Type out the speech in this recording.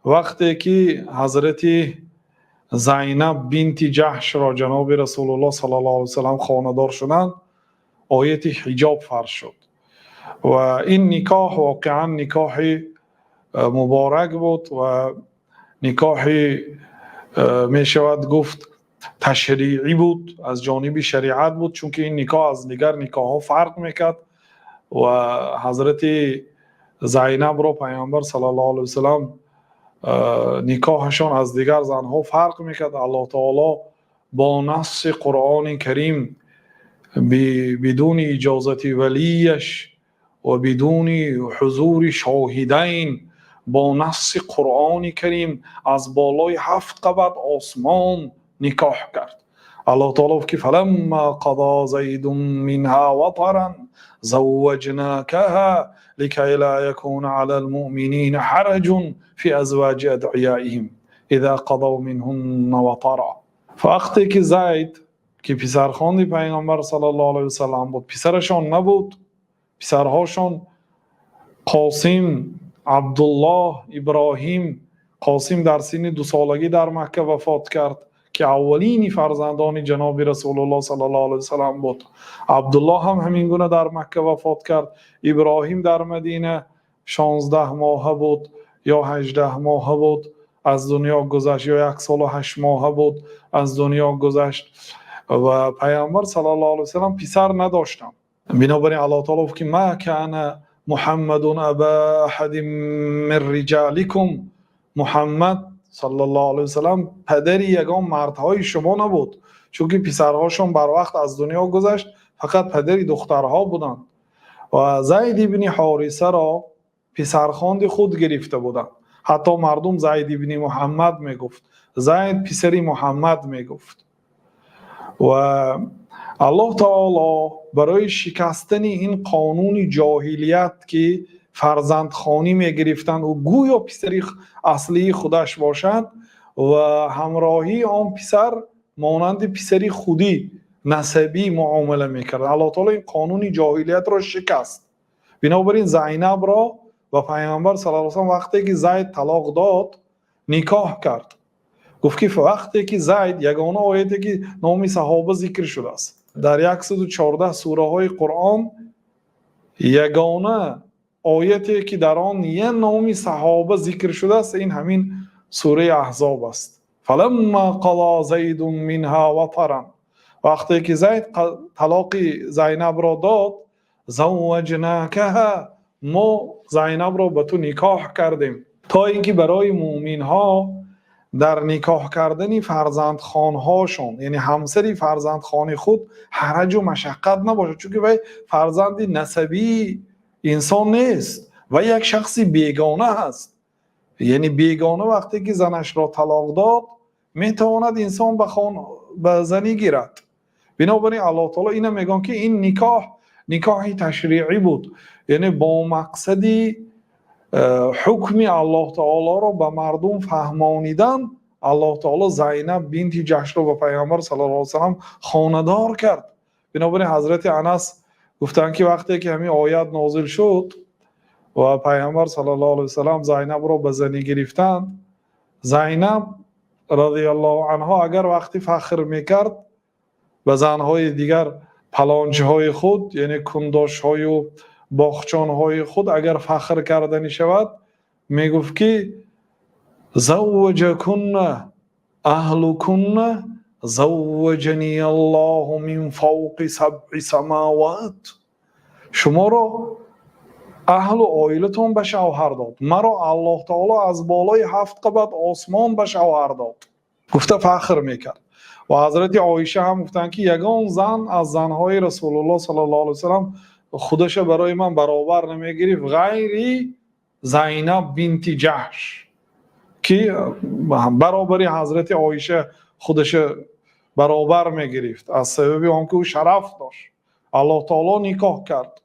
وقتی که حضرت زینب بنت جحش را جناب رسول الله صلی الله علیه وسلم خانه‌دار شدند، آیت حجاب فرض شد و این نکاح واقعا نکاح مبارک بود و نکاح می شود گفت تشریعی بود، از جانب شریعت بود، چون که این نکاح از دیگر نکاح ها فرق میکرد و حضرت زینب را پیامبر صلی الله علیه وسلم نکاحشان از دیگر زنها فرق میکرد. الله تعالی با نص قرآن کریم بدون اجازت ولیش و بدون حضور شاهدین با نص قرآن کریم از بالای 7 قبت آسمان نکاح کرد. الله تعالی که فلما قضا زید منها وطرا زوجناکها لکی لا یکون علی المؤمنین حرج فی ازواج ادعیائهم اذا قضوا منهن وطرا. وقتی که زید که پسرخوانده پیامبر صلی الله علیه وسلم بود، پسرشان نبود، پسرهاشان قاسم، عبدالله، ابراهیم. قاسم در سن 2 سالگی در مکه وفات کرد که اولین فرزندان جناب رسول الله صلی الله علیه وسلم بود. عبدالله هم همین گونه در مکه وفات کرد. ابراهیم در مدینه 16 ماه بود یا 18 ماه بود از دنیا گذشت، یا 1 سال و 8 ماه بود از دنیا گذشت و پیامبر صلی الله علیه وسلم پسر نداشتند. بنابراین الله تعالی که ما کان محمد ابا احد من رجالکم، محمد صلی الله علیه وسلم پدری یگان مردهای شما نبود، چون که پسرهاشون بر وقت از دنیا گذشت، فقط پدری دخترها بودند و زید ابن حارثه را پسرخواند خود گرفته بودند. حتی مردم زید ابن محمد میگفت، زید پسری محمد میگفت. و الله تعالی برای شکستن این قانون جاهلیت که فرزندخوانی میگرفتند و گویا پسری اصلی خودش باشند و همراهی آن پسر مانند پسری خودی نسبی معامله میکرد، الله تعالی این قانون جاهلیت را شکست. بنابراین زینب را و پیامبر صلی الله علیه و سلم وقتی که زید طلاق داد نکاح کرد. گفت که وقتی که زید، یگانه آیتی که نام صحابه ذکر شده است در 114 سوره های قرآن، یگانه آیتی که در آن یه نام صحابه ذکر شده است این همین سوره احزاب است. فلما قضا زید منها وطرا، وقتی که زید طلاق زینب را داد، زوجناکها، ما زینب را به تو نکاح کردیم، تا اینکه برای مؤمن ها در نکاح کردن فرزندخوانهاشون، یعنی همسری فرزندخوان خود، حرج و مشقت نباشه، چون که وی فرزند نسبی انسان نیست و یک شخصی بیگانه هست. یعنی بیگانه وقتی که زنش را طلاق داد میتواند انسان به زنی گیرد. بنابراین الله تعالی اینو میگن که این نکاح تشریعی بود، یعنی با مقصدی حکم الله تعالی را به مردم فهمانیدن. الله تعالی زینب بنت جحش را به پیامبر صلی الله علیه و سلم خانه‌دار کرد. بنابراین حضرت انس گفتند که وقتی که همین آیت نازل شد و پیامبر صلی الله علیه و سلم زینب را به زنی گرفتند، زینب رضی الله عنها اگر وقتی فخر میکرد به زنهای دیگر پلانچه های خود، یعنی کنداش های و باغچان های خود اگر فخر کردنی شود، میگفت که زوجکن اهلکن زوجنی الله من فوق 7 سماوات، شما را اهل و عائلتون به شوهر داد، مرا الله تعالی از بالای 7 قبت آسمان به شوهر داد. گفته فخر میکرد. و حضرت عایشه هم گفتن که یگان زن از زنهای رسول الله صلی الله علیه وسلم خودش برای من برابر نمیگرفت غیر زینب بنت جحش، که برابری حضرت عایشه خودش برابر میگرفت از سبب آنکه او شرف داشت. الله تعالی نکاح کرد